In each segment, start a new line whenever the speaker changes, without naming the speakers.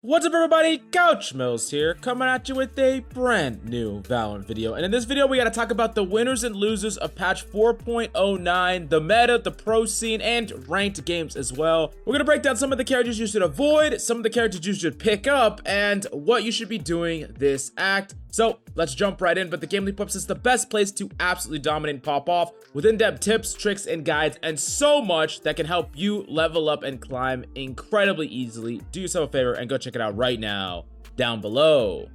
What's up everybody, Couch Mills here, coming at you with a brand new Valorant video. And in this video, we gotta talk about the winners and losers of patch 4.09, the meta, the pro scene, and ranked games as well. We're gonna break down some of the characters you should avoid, some of the characters you should pick up, and what you should be doing this act. So let's jump right in, but the GameLeap website is the best place to absolutely dominate and pop off with in-depth tips, tricks, and guides, and so much that can help you level up and climb incredibly easily. Do yourself a favor and go check it out right now down below.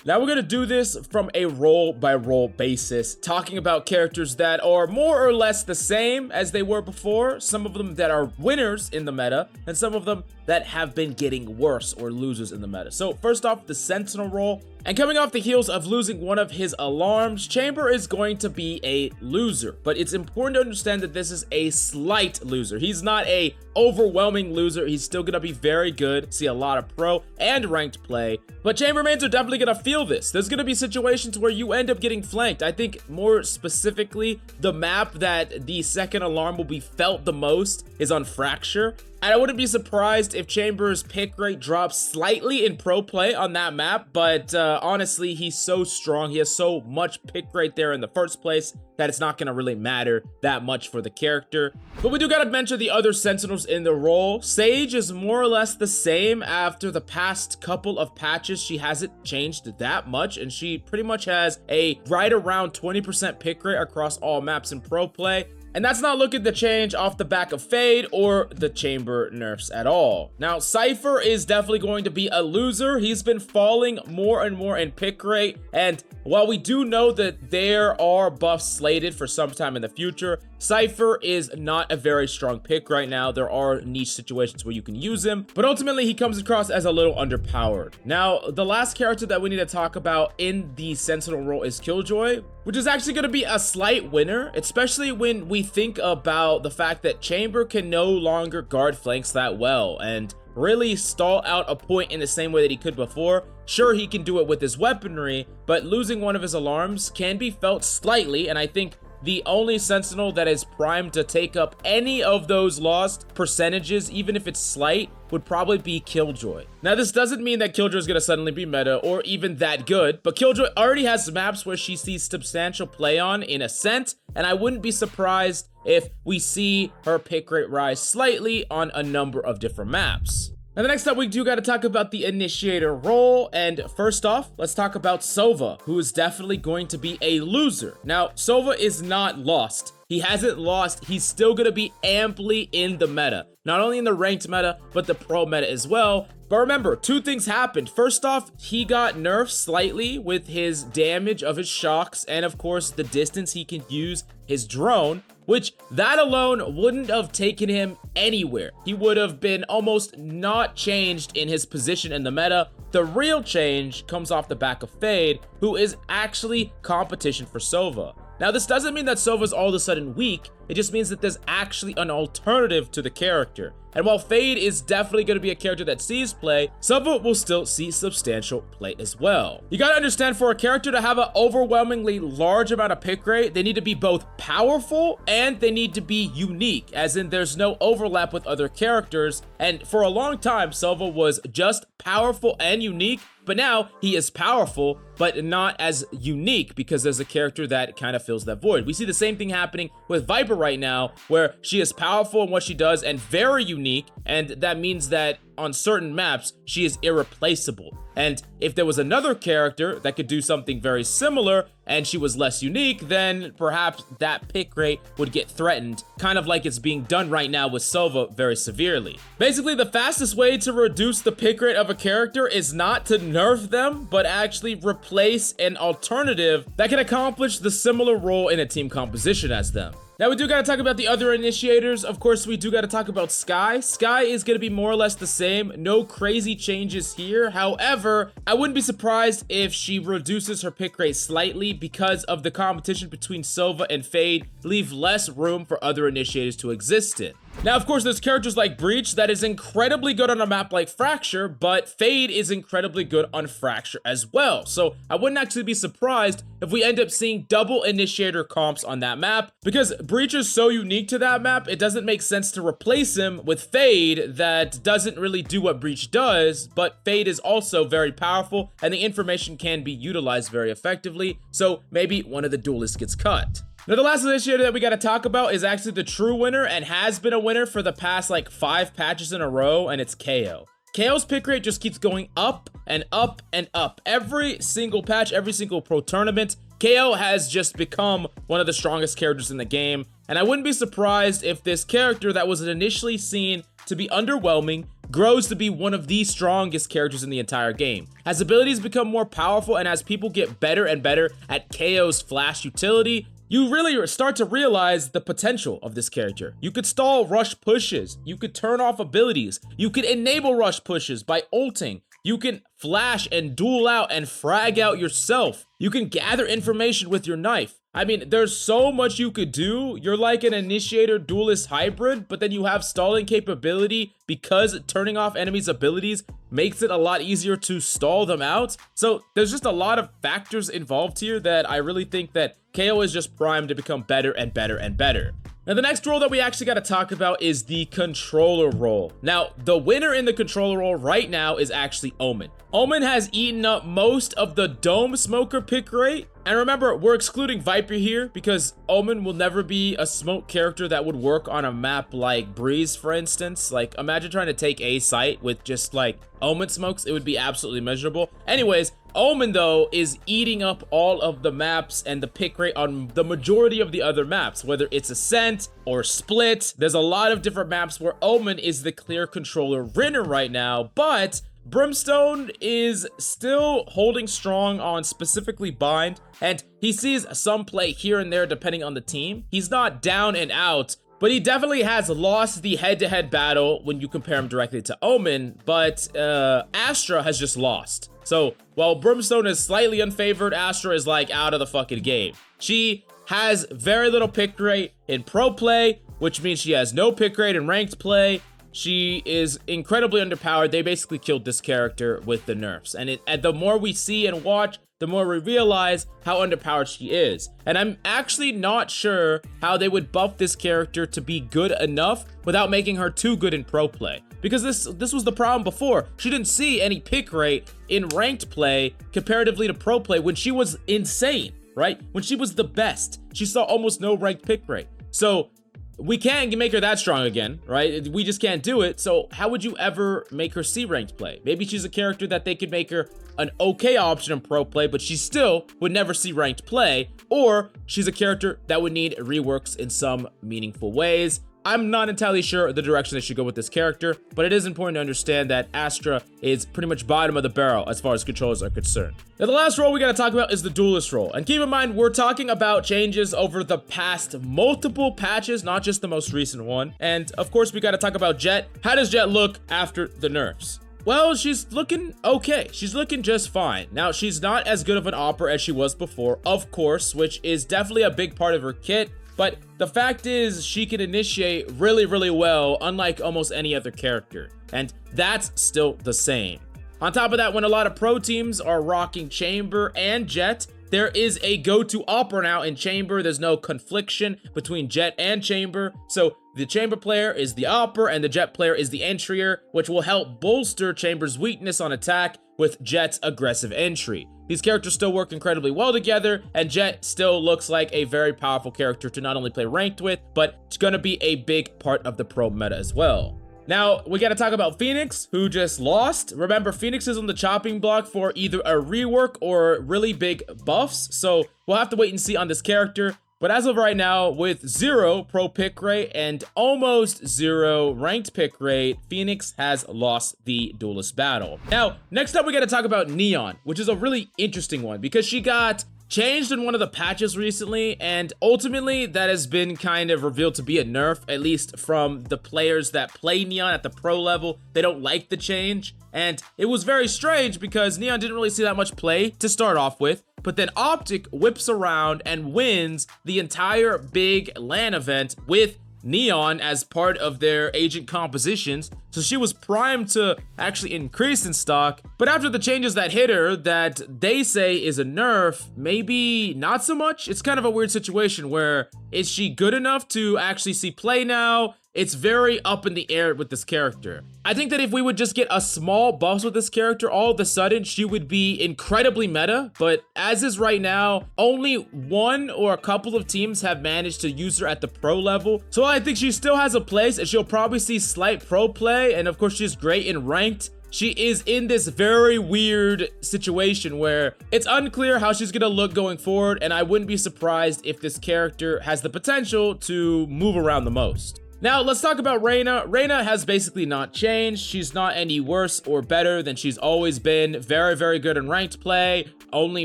Now we're gonna do this from a role-by-role basis, talking about characters that are more or less the same as they were before, some of them that are winners in the meta, and some of them that have been getting worse or losers in the meta. So first off, the Sentinel role. And coming off the heels of losing one of his alarms, Chamber is going to be a loser. But it's important to understand that this is a slight loser. He's not a overwhelming loser. He's still going to be very good, see a lot of pro and ranked play. But Chambermains are definitely going to feel this. There's going to be situations where you end up getting flanked. I think more specifically, the map that the second alarm will be felt the most is on Fracture. And I wouldn't be surprised if Chamber's pick rate drops slightly in pro play on that map, but honestly, he's so strong. He has so much pick rate there in the first place that it's not going to really matter that much for the character. But we do got to mention the other Sentinels in the role. Sage is more or less the same after the past couple of patches. She hasn't changed that much, and she pretty much has a right around 20% pick rate across all maps in pro play. And that's not looking to change off the back of Fade or the Chamber nerfs at all. Now, Cypher is definitely going to be a loser. He's been falling more and more in pick rate. And while we do know that there are buffs slated for some time in the future, Cypher is not a very strong pick right now. There are niche situations where you can use him, but ultimately he comes across as a little underpowered. Now, the last character that we need to talk about in the Sentinel role is Killjoy, which is actually going to be a slight winner, especially when we think about the fact that Chamber can no longer guard flanks that well and really stall out a point in the same way that he could before. Sure, he can do it with his weaponry, but losing one of his alarms can be felt slightly, and I think the only Sentinel that is primed to take up any of those lost percentages, even if it's slight, would probably be Killjoy. Now, this doesn't mean that Killjoy is going to suddenly be meta or even that good, but Killjoy already has maps where she sees substantial play on in Ascent, and I wouldn't be surprised if we see her pick rate rise slightly on a number of different maps. Now, the next up, we do got to talk about the Initiator role, and first off, let's talk about Sova, who is definitely going to be a loser. Now, Sova is not lost. He hasn't lost. He's still going to be amply in the meta. Not only in the ranked meta, but the pro meta as well. But remember, two things happened. First off, he got nerfed slightly with his damage of his shocks, and of course, the distance he can use his drone, which that alone wouldn't have taken him anywhere. He would have been almost not changed in his position in the meta. The real change comes off the back of Fade, who is actually competition for Sova. Now, this doesn't mean that Sova's all of a sudden weak. It just means that there's actually an alternative to the character. And while Fade is definitely going to be a character that sees play, Sova will still see substantial play as well. You gotta understand, for a character to have an overwhelmingly large amount of pick rate, they need to be both powerful and they need to be unique, as in there's no overlap with other characters. And for a long time, Sova was just powerful and unique, but now he is powerful, but not as unique because there's a character that kind of fills that void. We see the same thing happening with Viper right now, where she is powerful in what she does and very unique, and that means that on certain maps, she is irreplaceable. And if there was another character that could do something very similar and she was less unique, then perhaps that pick rate would get threatened, kind of like it's being done right now with Sova very severely. Basically, the fastest way to reduce the pick rate of a character is not to nerf them, but actually replace an alternative that can accomplish the similar role in a team composition as them. Now, we do gotta talk about the other initiators. Of course, we do gotta talk about Skye. Skye is gonna be more or less the same. No crazy changes here. However, I wouldn't be surprised if she reduces her pick rate slightly because of the competition between Sova and Fade leave less room for other initiators to exist in. Now, of course, there's characters like Breach that is incredibly good on a map like Fracture, but Fade is incredibly good on Fracture as well. So I wouldn't actually be surprised if we end up seeing double initiator comps on that map, because Breach is so unique to that map, it doesn't make sense to replace him with Fade that doesn't really do what Breach does, but Fade is also very powerful and the information can be utilized very effectively, so maybe one of the duelists gets cut. Now, the last initiator that we got to talk about is actually the true winner and has been a winner for the past like 5 patches in a row, and it's KO. KO's pick rate just keeps going up and up and up. Every single patch, every single pro tournament, KO has just become one of the strongest characters in the game, and I wouldn't be surprised if this character that was initially seen to be underwhelming grows to be one of the strongest characters in the entire game. As abilities become more powerful and as people get better and better at KO's flash utility, you really start to realize the potential of this character. You could stall rush pushes, you could turn off abilities, you could enable rush pushes by ulting, you can flash and duel out and frag out yourself, you can gather information with your knife. I mean, there's so much you could do. You're like an initiator duelist hybrid, but then you have stalling capability because turning off enemies' abilities makes it a lot easier to stall them out. So there's just a lot of factors involved here that I really think that KO is just primed to become better and better and better. Now, the next role that we actually got to talk about is the controller role. Now, the winner in the controller role right now is actually Omen. Omen has eaten up most of the Dome Smoker pick rate. And remember, we're excluding Viper here because Omen will never be a smoke character that would work on a map like Breeze, for instance. Like, imagine trying to take a site with just like Omen smokes. It would be absolutely miserable. Anyways, Omen, though, is eating up all of the maps and the pick rate on the majority of the other maps, whether it's Ascent or Split. There's a lot of different maps where Omen is the clear controller winner right now, but Brimstone is still holding strong on specifically Bind, and he sees some play here and there depending on the team. He's not down and out, but he definitely has lost the head-to-head battle when you compare him directly to Omen, but Astra has just lost. So while Brimstone is slightly unfavored, Astra is like out of the fucking game. She has very little pick rate in pro play, which means she has no pick rate in ranked play. She is incredibly underpowered. They basically killed this character with the nerfs. And the more we see and watch, the more we realize how underpowered she is. And I'm actually not sure how they would buff this character to be good enough without making her too good in pro play. Because this was the problem before. She didn't see any pick rate in ranked play comparatively to pro play when she was insane, right? When she was the best, she saw almost no ranked pick rate. So we can't make her that strong again, right? We just can't do it. So how would you ever make her see ranked play? Maybe she's a character that they could make her an okay option in pro play, but she still would never see ranked play, or she's a character that would need reworks in some meaningful ways. I'm not entirely sure the direction they should go with this character, but it is important to understand that Astra is pretty much bottom of the barrel as far as controllers are concerned. Now, the last role we gotta talk about is the duelist role. And keep in mind, we're talking about changes over the past multiple patches, not just the most recent one. And of course, we gotta talk about Jett. How does Jett look after the nerfs? Well, she's looking okay. She's looking just fine. Now, she's not as good of an opera as she was before, of course, which is definitely a big part of her kit. But the fact is, she can initiate really, really well, unlike almost any other character. And that's still the same. On top of that, when a lot of pro teams are rocking Chamber and Jett, there is a go-to opera now in Chamber. There's no confliction between Jett and Chamber. So the Chamber player is the opera and the Jett player is the entrier, which will help bolster Chamber's weakness on attack with Jett's aggressive entry. These characters still work incredibly well together, and Jett still looks like a very powerful character to not only play ranked with, but it's gonna be a big part of the pro meta as well. Now, we gotta talk about Phoenix, who just lost. Remember, Phoenix is on the chopping block for either a rework or really big buffs, so we'll have to wait and see on this character. But as of right now, with 0 pro pick rate and almost 0 ranked pick rate, Phoenix has lost the duelist battle. Now, next up we gotta talk about Neon, which is a really interesting one because she got changed in one of the patches recently, and ultimately that has been kind of revealed to be a nerf, at least from the players that play Neon at the pro level. They don't like the change, and it was very strange because Neon didn't really see that much play to start off with, but then Optic whips around and wins the entire big LAN event with Neon as part of their agent compositions, so she was primed to actually increase in stock. But after the changes that hit her, that they say is a nerf, maybe not so much. It's kind of a weird situation where, is she good enough to actually see play now? It's very up in the air with this character. I think that if we would just get a small buff with this character, all of a sudden she would be incredibly meta, but as is right now, only one or a couple of teams have managed to use her at the pro level. So I think she still has a place, and she'll probably see slight pro play, and of course she's great in ranked. She is in this very weird situation where it's unclear how she's gonna look going forward, and I wouldn't be surprised if this character has the potential to move around the most. Now, let's talk about Reyna. Reyna has basically not changed. She's not any worse or better than she's always been. Very, very good in ranked play, only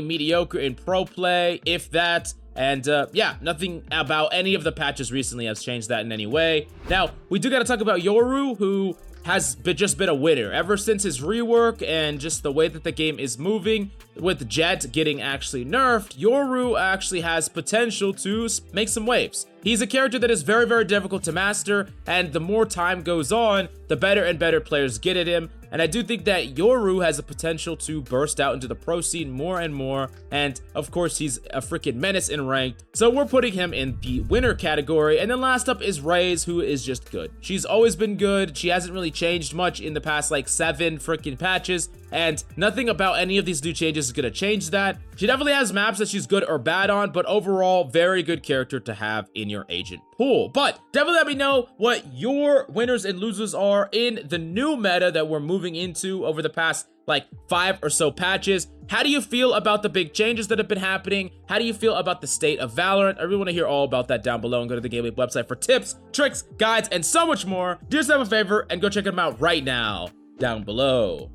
mediocre in pro play, if that. And yeah, nothing about any of the patches recently has changed that in any way. Now, we do gotta talk about Yoru, who has just been a winner ever since his rework and just the way that the game is moving. With Jet getting actually nerfed, Yoru actually has potential to make some waves. He's a character that is very, very difficult to master, and the more time goes on, the better and better players get at him. And I do think that Yoru has the potential to burst out into the pro scene more and more. And of course, he's a freaking menace in ranked. So we're putting him in the winner category. And then last up is Raze, who is just good. She's always been good. She hasn't really changed much in the past like 7 freaking patches. And nothing about any of these new changes is going to change that. She definitely has maps that she's good or bad on, but overall, very good character to have in your agent pool. But definitely let me know what your winners and losers are in the new meta that we're moving into over the past like 5 or so patches. How do you feel about the big changes that have been happening? How do you feel about the state of Valorant? I really want to hear all about that down below, and go to the GameLeap website for tips, tricks, guides, and so much more. Do yourself a favor and go check them out right now down below.